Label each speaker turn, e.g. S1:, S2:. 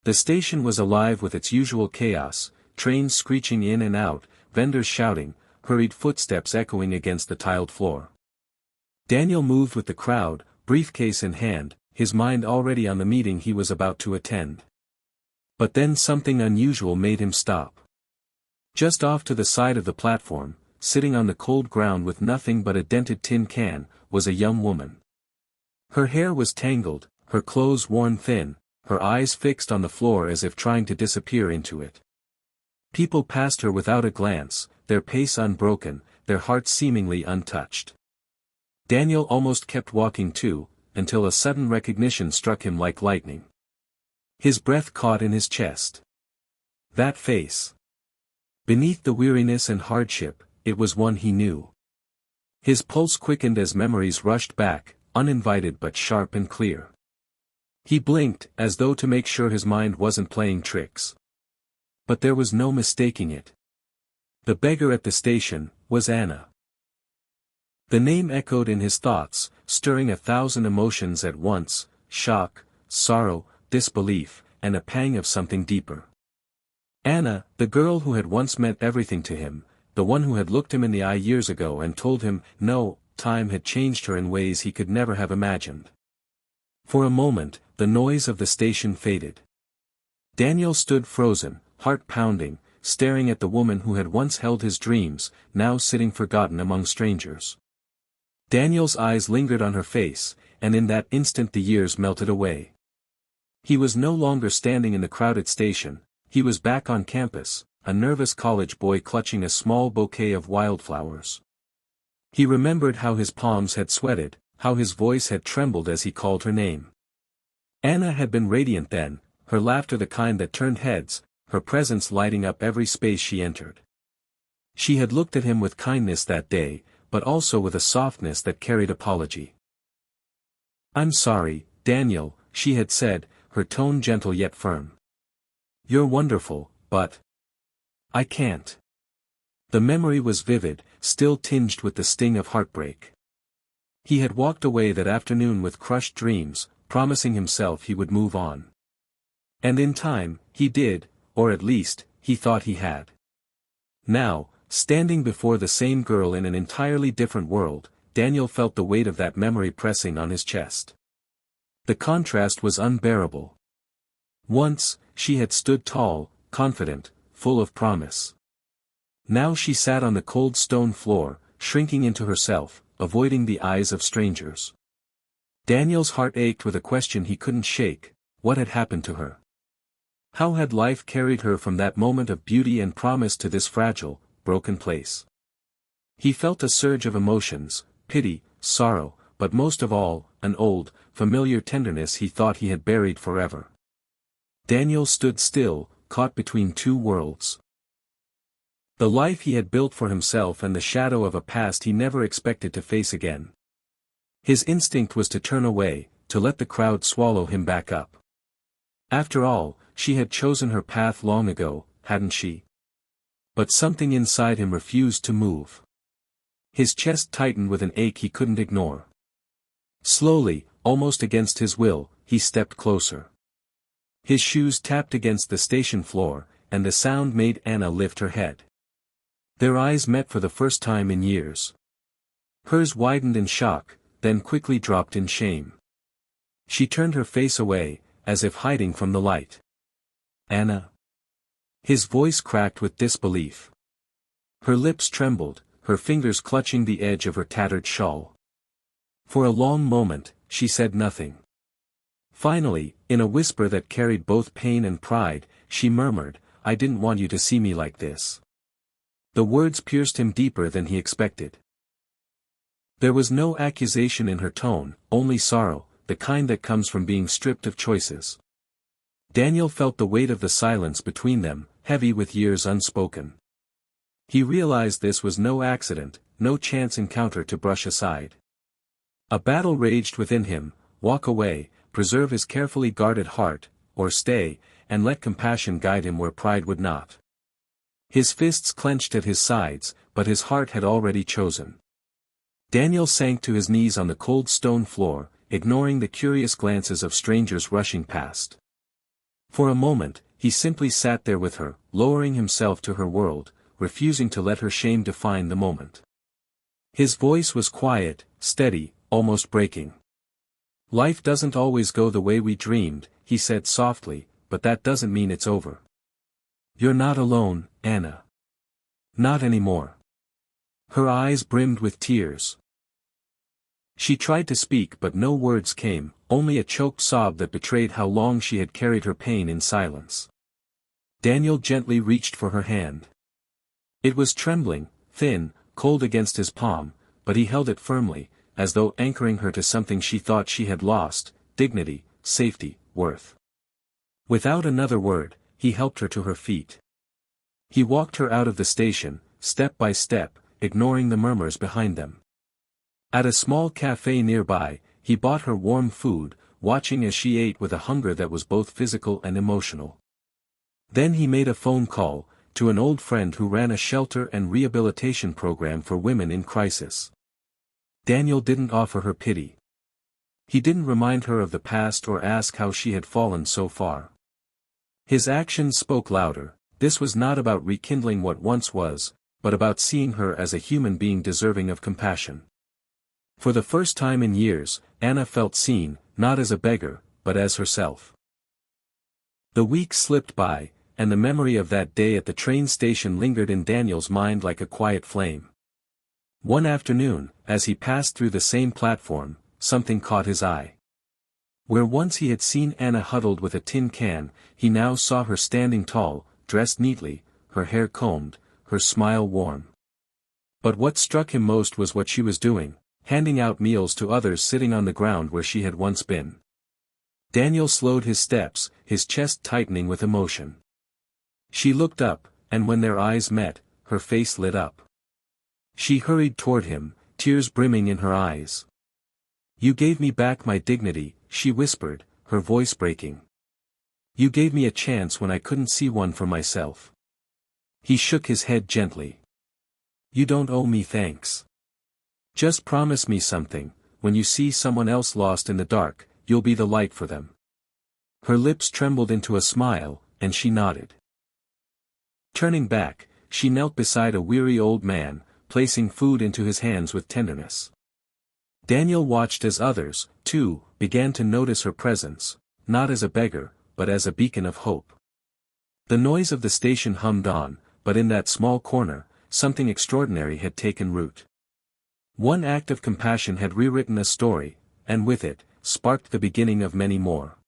S1: The station was alive with its usual chaos, trains screeching in and out, vendors shouting, hurried footsteps echoing against the tiled floor. Daniel moved with the crowd, briefcase in hand, his mind already on the meeting he was about to attend. But then something unusual made him stop. Just off to the side of the platform, sitting on the cold ground with nothing but a dented tin can, was a young woman. Her hair was tangled, her clothes worn thin, her eyes fixed on the floor as if trying to disappear into it. People passed her without a glance, their pace unbroken, their hearts seemingly untouched. Daniel almost kept walking too, until a sudden recognition struck him like lightning. His breath caught in his chest. That face. Beneath the weariness and hardship, it was one he knew. His pulse quickened as memories rushed back, uninvited but sharp and clear. He blinked, as though to make sure his mind wasn't playing tricks. But there was no mistaking it. The beggar at the station was Anna. The name echoed in his thoughts, stirring 1,000 emotions at once: shock, sorrow, disbelief, and a pang of something deeper. Anna, the girl who had once meant everything to him, the one who had looked him in the eye years ago and told him, no, time had changed her in ways he could never have imagined. For a moment, the noise of the station faded. Daniel stood frozen, heart pounding, staring at the woman who had once held his dreams, now sitting forgotten among strangers. Daniel's eyes lingered on her face, and in that instant the years melted away. He was no longer standing in the crowded station, he was back on campus, a nervous college boy clutching a small bouquet of wildflowers. He remembered how his palms had sweated, how his voice had trembled as he called her name. Anna had been radiant then, her laughter the kind that turned heads, her presence lighting up every space she entered. She had looked at him with kindness that day, but also with a softness that carried apology. "I'm sorry, Daniel," she had said, her tone gentle yet firm. "You're wonderful, but I can't." The memory was vivid, still tinged with the sting of heartbreak. He had walked away that afternoon with crushed dreams, promising himself he would move on. And in time, he did, or at least, he thought he had. Now, standing before the same girl in an entirely different world, Daniel felt the weight of that memory pressing on his chest. The contrast was unbearable. Once, she had stood tall, confident, full of promise. Now she sat on the cold stone floor, shrinking into herself, avoiding the eyes of strangers. Daniel's heart ached with a question he couldn't shake: what had happened to her? How had life carried her from that moment of beauty and promise to this fragile, broken place? He felt a surge of emotions, pity, sorrow, but most of all, an old, familiar tenderness he thought he had buried forever. Daniel stood still, caught between two worlds. The life he had built for himself and the shadow of a past he never expected to face again. His instinct was to turn away, to let the crowd swallow him back up. After all, she had chosen her path long ago, hadn't she? But something inside him refused to move. His chest tightened with an ache he couldn't ignore. Slowly, almost against his will, he stepped closer. His shoes tapped against the station floor, and the sound made Anna lift her head. Their eyes met for the first time in years. Hers widened in shock, then quickly dropped in shame. She turned her face away, as if hiding from the light. "Anna?" His voice cracked with disbelief. Her lips trembled, her fingers clutching the edge of her tattered shawl. For a long moment, she said nothing. Finally, in a whisper that carried both pain and pride, she murmured, "I didn't want you to see me like this." The words pierced him deeper than he expected. There was no accusation in her tone, only sorrow, the kind that comes from being stripped of choices. Daniel felt the weight of the silence between them, heavy with years unspoken. He realized this was no accident, no chance encounter to brush aside. A battle raged within him: walk away, preserve his carefully guarded heart, or stay, and let compassion guide him where pride would not. His fists clenched at his sides, but his heart had already chosen. Daniel sank to his knees on the cold stone floor, ignoring the curious glances of strangers rushing past. For a moment, he simply sat there with her, lowering himself to her world, refusing to let her shame define the moment. His voice was quiet, steady, almost breaking. "Life doesn't always go the way we dreamed," he said softly, "but that doesn't mean it's over. You're not alone, Anna. Not anymore." Her eyes brimmed with tears. She tried to speak but no words came, only a choked sob that betrayed how long she had carried her pain in silence. Daniel gently reached for her hand. It was trembling, thin, cold against his palm, but he held it firmly, as though anchoring her to something she thought she had lost: dignity, safety, worth. Without another word, he helped her to her feet. He walked her out of the station, step by step, ignoring the murmurs behind them. At a small cafe nearby, he bought her warm food, watching as she ate with a hunger that was both physical and emotional. Then he made a phone call, to an old friend who ran a shelter and rehabilitation program for women in crisis. Daniel didn't offer her pity. He didn't remind her of the past or ask how she had fallen so far. His actions spoke louder. This was not about rekindling what once was, but about seeing her as a human being deserving of compassion. For the first time in years, Anna felt seen, not as a beggar, but as herself. The weeks slipped by, and the memory of that day at the train station lingered in Daniel's mind like a quiet flame. One afternoon, as he passed through the same platform, something caught his eye. Where once he had seen Anna huddled with a tin can, he now saw her standing tall, dressed neatly, her hair combed, her smile warm. But what struck him most was what she was doing, handing out meals to others sitting on the ground where she had once been. Daniel slowed his steps, his chest tightening with emotion. She looked up, and when their eyes met, her face lit up. She hurried toward him, tears brimming in her eyes. "You gave me back my dignity," she whispered, her voice breaking. "You gave me a chance when I couldn't see one for myself." He shook his head gently. "You don't owe me thanks. Just promise me something: when you see someone else lost in the dark, you'll be the light for them." Her lips trembled into a smile, and she nodded. Turning back, she knelt beside a weary old man, placing food into his hands with tenderness. Daniel watched as others, too, began to notice her presence, not as a beggar, but as a beacon of hope. The noise of the station hummed on, but in that small corner, something extraordinary had taken root. One act of compassion had rewritten a story, and with it, sparked the beginning of many more.